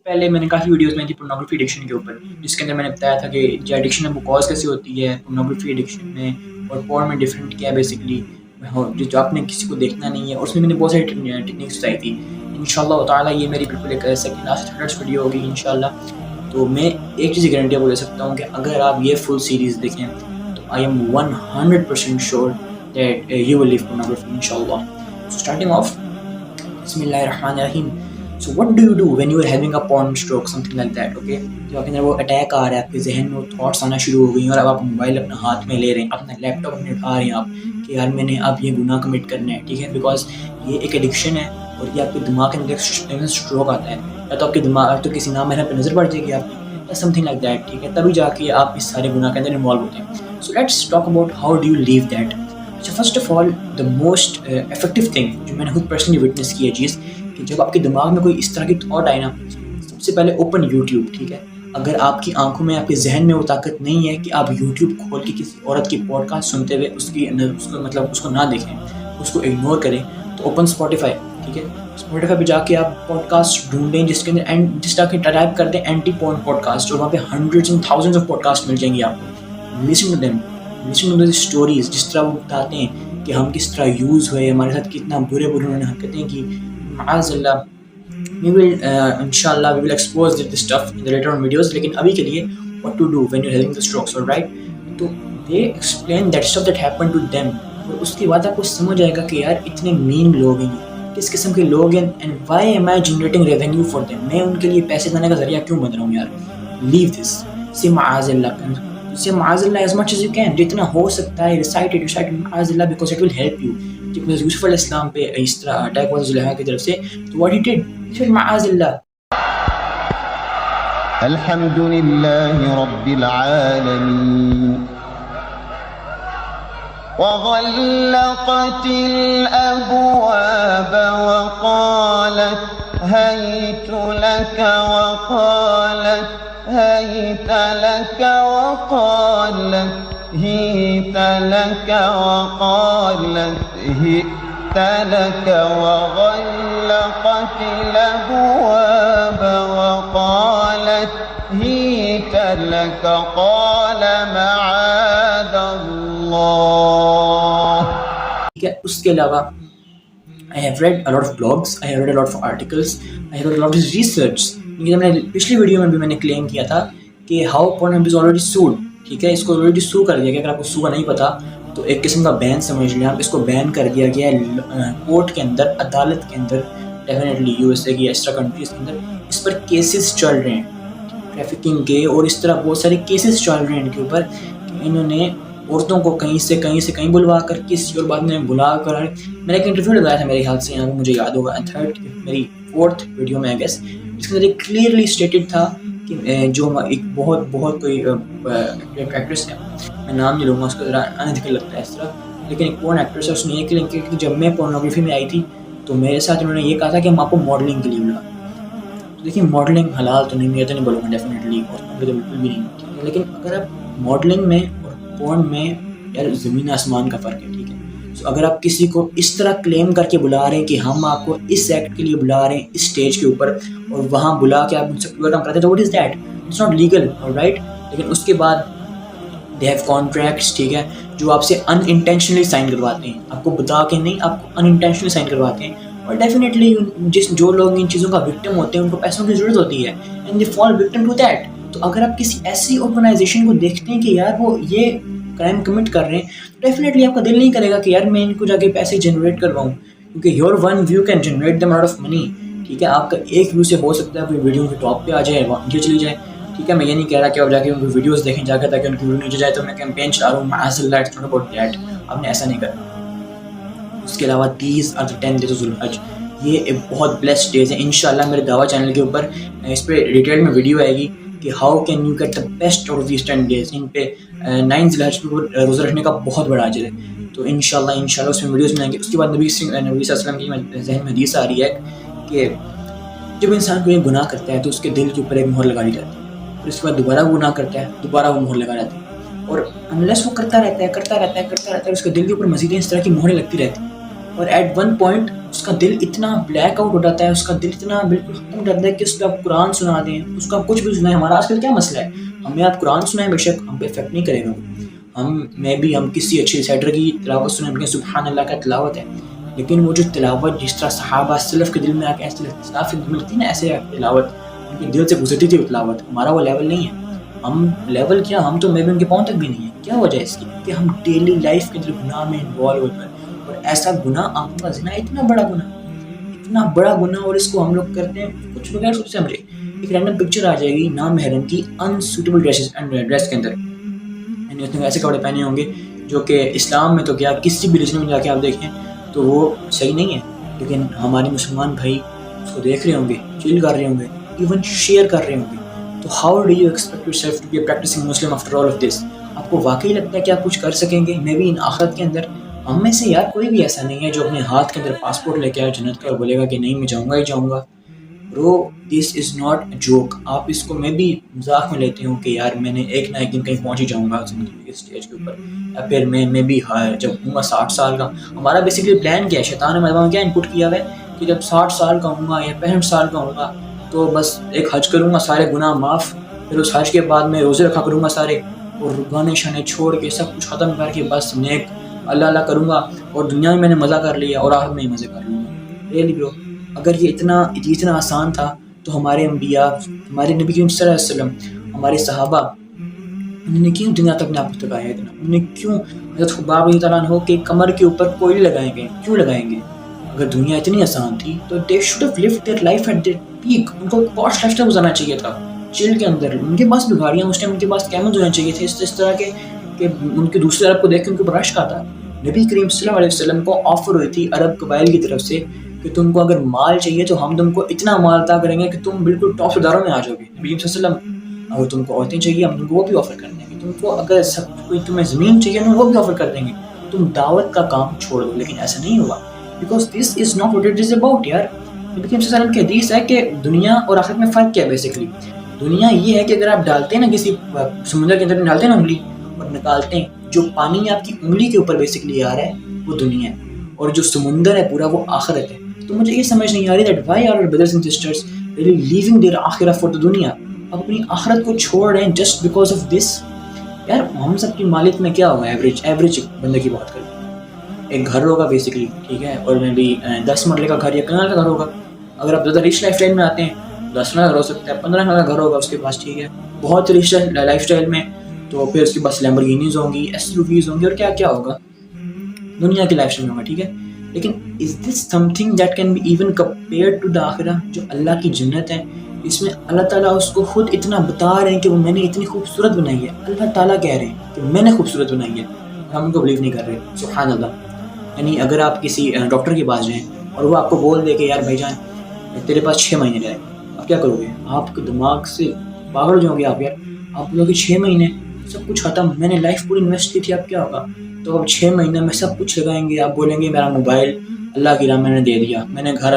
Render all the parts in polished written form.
پہلے میں نے کافی ویڈیوز میں تھی پورنوگرافی ایڈکشن کے اوپر، جس کے اندر میں نے بتایا تھا کہ جو ایڈکشن ہے وہ کاز کیسے ہوتی ہے پورنوگرافی ایڈکشن میں، اور پورن میں ڈفرینٹ کیا ہے بیسکلی جو آپ نے کسی کو دیکھنا نہیں ہے، اور اس میں نے بہت ساری ٹیکنیکس بتائی تھی. انشاءاللہ تعالیٰ یہ میری بالکل ایک سیکنڈ لاسٹ تھرڈ ویڈیو ہوگی انشاءاللہ. تو میں ایک چیز کی گارنٹی بول سکتا ہوں کہ اگر آپ یہ فل سیریز دیکھیں تو I am 100% sure that you will leave pornography انشاءاللہ. So starting off, Bismillahirrahmanirrahim. So what do you do when you are having a porn stroke, something like that, okay? جب آپ کے اندر وہ اٹیک آ رہا ہے، آپ کے ذہن میں وہ تھاٹس آنا شروع ہو گئی ہیں، اور اب آپ موبائل اپنا ہاتھ میں لے رہے ہیں، اپنا لیپ ٹاپ اپنے اٹھا رہے ہیں آپ کہ یار میں نے اب یہ گناہ کمٹ کرنا ہے، ٹھیک ہے، بیکاز یہ ایک ایڈکشن ہے، اور یہ آپ کے دماغ کے اندر ایک اسٹروک آتا ہے، یا تو آپ کے دماغ تو کسی نام محرم پہ نظر پڑ جائے گی آپ کی، یا سم تھنگ لائک دیٹ، ٹھیک ہے، تبھی جا کے آپ اس سارے گناہ کے اندر انوالو ہوتے ہیں. So let's talk about how do you leave that. اچھا، first of all the most effective thing جو میں نے خود پرسنلی وٹنس کی ہے چیز، کہ جب آپ کے دماغ میں کوئی اس طرح کی تھاٹ آئے نا، سب سے پہلے اوپن یوٹیوب، ٹھیک ہے. اگر آپ کی آنکھوں میں، آپ کے ذہن میں وہ طاقت نہیں ہے کہ آپ یوٹیوب کھول کے کسی عورت کی پوڈ کاسٹ سنتے ہوئے اس کو نہ دیکھیں، اس کو اگنور کریں، تو اوپن اسپوٹیفائی، ٹھیک ہے، اسپوٹیفائی پہ جا کے آپ پوڈ کاسٹ ڈھونڈیں جس کے اندر جس طرح کے ٹائپ کر دیں اینٹی پورن پوڈ کاسٹ، اور وہاں پہ hundreds and thousands of podcast مل جائیں گے آپ کو. Listen to them, listen to those stories, جس طرح وہ بتاتے ہیں کہ ہم کس طرح یوز ہوئے، ہمارے ساتھ کتنا برے انہوں نے حرکتیں کی. معاذ اللہ، we will inshallah we will expose this stuff in the later on videos. لیکن ابھی کے لیے what to do when you're having the strokes, alright. تو they explain that stuff that happened to them، اور اس کے بعد آپ کو سمجھ آئے گا کہ یار اتنے مین لوگ ہیں، کس قسم کے لوگ ہیں، and why am I generating revenue for them، میں ان کے لیے پیسے لانے کا ذریعہ کیوں بن رہا ہوں یار. leave this، say Muaz Allah, say Muaz Allah as much as you can، جتنا ہو سکتا ہے recite it Muaz Allah, because it will help you. جب یوسف علیہ السلام پہ اس طرح اٹیک ہوا زلیخا کی طرف سے، تو what he did، پھر معاذ اللہ. الحمد لله رب العالمين. وغلقت الأبواب وقالت هيت لك وقالت هيت لك وقالت هيت لك وقالت هيت لك وغلقت الأبواب وقالت هيت لك قال معاذ الله. اس کے علاوہ I have read a lot of blogs, I have read a lot of articles, I have read a lot of research. میں نے پچھلی ویڈیو میں بھی میں نے کلیم کیا تھا کہ how Pornhub is already sued، ٹھیک ہے، اس کو already sue کر دیا گیا. اگر آپ کو سو نہیں پتا تو ایک قسم کا بین سمجھ لیں آپ، اس کو بین کر دیا گیا ہے کورٹ کے اندر، عدالت کے اندر، ڈیفینیٹلی یو ایس اے کی ایکسٹرا کنٹریز کے اندر اس پر کیسز چل رہے ہیں ٹریفکنگ کے، اور اس طرح بہت سارے کیسز چل رہے ہیں ان کے اوپر کہ انہوں نے عورتوں کو کہیں سے کہیں بلوا کر کسی اور بعد میں بلا کر. میں نے ایک انٹرویو لگایا تھا میرے خیال سے، یہاں مجھے یاد ہوگا میری 4th ویڈیو میں گیس، جس کے اندر ایک کلیئرلی اسٹیٹڈ تھا کہ جو ایک بہت کوئی ایکٹریس ہے، میں نام نہیں لوں گا اس کا، ذرا انتھیکل لگتا ہے اس طرح، لیکن ایک پورن ایکٹریس ہے، اس نے یہ کلیم کیا کہ جب میں پورنوگرافی میں آئی تھی تو میرے ساتھ انہوں نے یہ کہا تھا کہ ہم آپ کو ماڈلنگ کے لیے بلا. تو دیکھیے ماڈلنگ حلال تو نہیں، میں تو نہیں بولوں گا ڈیفینیٹلی، اور تو بالکل بھی نہیں، لیکن اگر آپ ماڈلنگ میں اور پورن میں یار زمین آسمان کا فرق ہے، ٹھیک ہے. سو اگر آپ کسی کو اس طرح کلیم کر کے بلا رہے ہیں کہ ہم آپ کو اس ایکٹ کے لیے بلا رہے ہیں اس اسٹیج کے اوپر، اور وہاں بلا کے آپ ان سے پروگرام کرتے ہیں، تو what is that, it's not legal, alright. لیکن اس کے بعد دے ہیو کانٹریکٹس، ٹھیک ہے، جو آپ سے ان انٹینشنلی سائن کرواتے ہیں، آپ کو بتا کے نہیں، آپ کو ان انٹینشنلی سائن کرواتے ہیں. اور ڈیفینیٹلی جو لوگ ان چیزوں کا وکٹم ہوتے ہیں ان کو پیسوں کی ضرورت ہوتی ہے، and they fall victim to that. تو اگر آپ کسی ایسی آرگنائزیشن کو دیکھتے ہیں کہ یار وہ یہ کرائم کمٹ کر رہے ہیں، تو ڈیفینیٹلی آپ کا دل نہیں کرے گا کہ یار میں ان کو جا کے پیسے جنریٹ کرواؤں، کیونکہ your one view can generate them lot of money, ٹھیک ہے. آپ کا ایک ویو سے ہو سکتا ہے کوئی ویڈیو کے ٹاپ پہ آ جائے، نیچے چلی جائے، ٹھیک ہے. میں یہ نہیں کہہ رہا کہ آپ جا کے ان کی ویڈیوز دیکھیں جا کے تاکہ ان کی ویڈیو نیچے جائے تو میں کیمپین چلا رہا ہوں، معاذ اللہ، اٹس ناٹ اباؤٹ دیٹ، آپ نے ایسا نہیں کرنا. اس کے علاوہ 30 اور 10 days of ذوالحج، یہ ایک بہت بلیسڈ ڈیز ہیں. انشاءاللہ میرے دعویٰ چینل کے اوپر اس پہ ڈیٹیل میں ویڈیو آئے گی کہ how can you get the best out of these 10 days. ان پہ 9 ذوالحج پہ روزہ رکھنے کا بہت بڑا اجر ہے. تو انشاءاللہ اس میں ویڈیوز ملیں گے. اس کے بعد نبی صلی اللہ علیہ وسلم کی ذہن میں حدیث آ رہی ہے کہ جب انسان کوئی گناہ کرتا ہے تو اس کے دل کے اوپر ایک مہر لگا دی جاتی ہے، پھر اس کے بعد دوبارہ وہ گناہ کرتا ہے، دوبارہ وہ مہر لگا جاتی ہے، اور انلیس وہ کرتا رہتا ہے اس کے دل کے اوپر مزید اس طرح کی مہریں لگتی رہتی ہیں. اور ایٹ ون پوائنٹ اس کا دل اتنا بلیک آؤٹ ہو جاتا ہے, اس کا دل اتنا بالکل ختم ہو جاتا ہے کہ اس پہ آپ قرآن سنا دیں, اس کا کچھ بھی سنائیں. ہمارا آج کل کیا مسئلہ ہے, ہمیں آپ قرآن سنائیں بے شک ہم پہ افیکٹ نہیں کرے گا, ہم کسی اچھے سیٹر کی تلاوت سنیں, ان کے سبحان اللہ کا تلاوت ہے, لیکن وہ جو تلاوت جس طرح صحابہ سلف کے دل میں آ کے ایسے ملتی نا, ایسے تلاوت ان کے دل سے گزرتی تھی وہ تلاوت, ہمارا وہ لیول نہیں ہے. ہم لیول کیا, ہم تو میں بھی ان کے پاؤں تک بھی نہیں ہے. کیا وجہ ہے اس کی, کہ ہم ڈیلی لائف کے اندر گناہ میں انوالو ہوتے ہیں, اور ایسا گناہ آنکھوں کا زنا, اتنا بڑا گناہ, اور اس کو ہم لوگ کرتے ہیں کچھ بغیر سوچ سمجھے. ایک رینڈم پکچر آ جائے گی نامحرم کی انسوٹیبل ڈریس کے اندر, یعنی اس نے ایسے کپڑے پہنے ہوں گے جو کہ اسلام میں تو کیا کسی بھی ریلیجن میں جا کے آپ دیکھیں تو وہ صحیح نہیں ہے, لیکن ہمارے مسلمان بھائی اس کو دیکھ رہے ہوں گے, چل کر رہے ہوں گے, ایون شیئر کر رہے ہوں گے. تو how do you expect yourself to be a practising Muslim after all of this? آپ کو واقعی لگتا ہے کہ آپ کچھ کر سکیں گے؟ میں بھی ان آخرت کے اندر ہم میں سے یار کوئی بھی ایسا نہیں ہے جو اپنے ہاتھ کے اندر پاسپورٹ لے کے آئے جنت کا اور بولے گا کہ نہیں میں جاؤں گا ہی جاؤں گا. برو دس از ناٹ اے جوک. آپ اس کو میں بھی مذاق میں لیتے ہوں کہ یار میں نے ایک نہ ایک دن کہیں پہنچ ہی جاؤں گا زندگی کے اسٹیج کے اوپر, یا پھر میں بھی جب ہوں گا 60 سال کا. ہمارا بیسکلی پلان کیا ہے, شیطان نے ہمارے وہاں کیا انپٹ کیا ہے کہ جب 60 سال کا ہوں گا یا 65 سال کا ہوں گا تو بس ایک حج کروں گا, سارے گناہ معاف, پھر اس حج کے بعد میں روزے رکھا کروں گا سارے, اور گانے شانے چھوڑ کے سب کچھ ختم کر کے بس نیک اللہ کروں گا, اور دنیا میں نے مزہ کر لیا اور آخرت میں ہی مزے کر لوں گا. ریئلی برو, اگر یہ اتنا آسان تھا تو ہمارے انبیاء, ہمارے نبی کریم صلی اللہ علیہ وسلم, ہمارے صحابہ, انہوں نے کیوں دنیا تک نہ لگایا اتنا؟ انہوں نے کیوں حضرت خباب رضی اللہ عنہ کے کمر کے اوپر کوئلے لگائیں گے؟ کیوں لگائیں گے؟ اگر دنیا اتنی آسان تھی تو they should have lived their life at their peak. ان کو پوش لائف اسٹائل گزارنا چاہیے تھا, چل کے اندر. ان کے پاس بھی گاڑیاں اس ٹائم, ان کے پاس کیمل ہونا چاہیے تھے اس طرح کے کہ ان کے دوسرے عرب کو دیکھ کے ان کے اوپر رشک آتا. نبی کریم صلی اللہ علیہ وسلم کو آفر ہوئی تھی عرب قبائل کی طرف سے کہ تم کو اگر مال چاہیے تو ہم تم کو اتنا مال عطا کریں گے کہ تم بالکل ٹاپ اداروں میں آ جاؤ گے. نبی کریم صلی اللہ علیہ وسلم, اگر تم کو عورتیں چاہیے ہم تم کو وہ بھی آفر کر دیں گے, تم کو اگر سب کوئی تمہیں زمین چاہیے ہم وہ بھی آفر کر دیں گے, تم دعوت کا کام چھوڑ دو. لیکن ایسا نہیں ہوا, because this is not what it is about. یار نبی کریم صلی اللہ علیہ وسلم کی حدیث ہے کہ دنیا اور آخرت میں فرق کیا ہے. بیسکلی دنیا یہ ہے کہ اگر آپ ڈالتے ہیں نا کسی سمندر کے اندر ڈالتے ہیں نا انگلی اور نکالتے ہیں, جو پانی آپ کی انگلی کے اوپر بیسکلی آ رہا ہے وہ دنیا ہے, اور جو سمندر ہے پورا وہ آخرت ہے. تو مجھے یہ سمجھ نہیں آ رہی that why are our brothers and sisters really leaving their آخرہ for the دنیا. اب اپنی آخرت کو چھوڑ رہے ہیں just because of this. یار ہم سب کی مالک میں کیا ہوگا, ایوریج بندے کی بات کریں, ایک گھر ہوگا بیسکلی, ٹھیک ہے, اور میں بھی 10 مرلے کا گھر یا کنال کا گھر ہوگا. اگر آپ زیادہ ریچ لائف اسٹائل میں آتے ہیں 10 کا گھر ہو سکتا ہے, 15 کا گھر ہوگا اس کے پاس, ٹھیک ہے. بہت ریچ لائف اسٹائل میں تو پھر اس کے پاس لیمبورگینیز ہوں گی, SUVs ہوں گی, اور کیا ہوگا دنیا کی لائف اسٹائل میں ہوگا, ٹھیک ہے. لیکن is this something that can be even compared to the آخرہ, جو اللہ کی جنت ہے؟ اس میں اللہ تعالیٰ اس کو خود اتنا بتا رہے ہیں کہ وہ میں نے اتنی خوبصورت بنائی ہے. اللہ تعالیٰ کہہ رہے ہیں کہ میں نے خوبصورت بنائی ہے, ہم ان کو بلیو نہیں کر رہے. سبحان اللہ. یعنی اگر آپ کسی ڈاکٹر کے پاس جائیں اور وہ آپ کو بول دے کہ یار بھائی جان تیرے پاس 6 مہینے رہے, آپ کیا کرو گے؟ آپ کے دماغ سے پاگل ہو جاؤ گے آپ. یار آپ بولو کہ 6 مہینے سب کچھ ختم, میں نے لائف پوری انویسٹ کی تھی, اب کیا ہوگا؟ تو اب 6 مہینے میں سب کچھ لگائیں گے. آپ بولیں گے میرا موبائل اللہ کی راہ میں نے دے دیا, میں نے گھر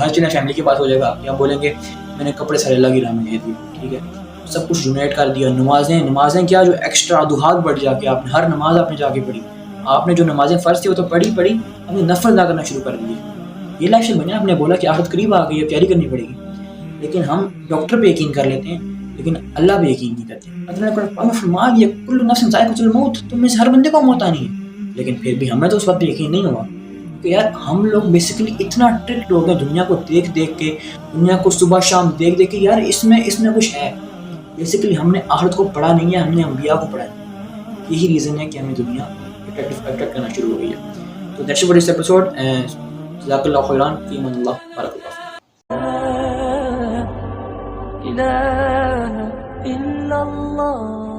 چلنا فیملی کے پاس ہو جائے گا. آپ بولیں گے میں نے کپڑے سارے اللہ کی راہ میں دے دیے, ٹھیک ہے, سب کچھ ڈونیٹ کر دیا. نمازیں کیا, جو ایکسٹرا دہات بڑھ جا کے آپ نے ہر نماز آپ نے جا کے پڑھی, آپ نے جو نمازیں فرض تھی وہ تو پڑھی, آپ نے نفل ادا کرنا شروع کر دیے. یہ لائف اسٹائل بنیا. آپ نے بولا کہ آخرت قریب آ گئی ہے, تیاری کرنی پڑے گی. لیکن ہم ڈاکٹر پہ یقین کر لیتے ہیں لیکن اللہ پہ یقین نہیں کرتے. اللہ نے فرما دیا کل نفس ذائقۃ الموت, تم میں سے ہر بندے کو موت آنی ہے. لیکن پھر بھی ہمیں تو اس وقت پہ یقین نہیں ہوا کہ یار ہم لوگ بیسکلی اتنا ٹرکڈ ہو گئے دنیا کو دیکھ کے, دنیا کو صبح شام دیکھ کے, یار اس میں کچھ ہے. بیسکلی ہم نے آخرت کو پڑھا نہیں ہے, ہم نے انبیاء کو پڑھا ہے. یہی ریزن ہے کہ ہمیں دنیا اٹریکٹ کرنا شروع ہو گئی ہے. تو دیٹس فار دس ایپیسوڈ. جزاک اللہ خیران, فی امان اللہ, بارک اللہ. لا إله إلا الله.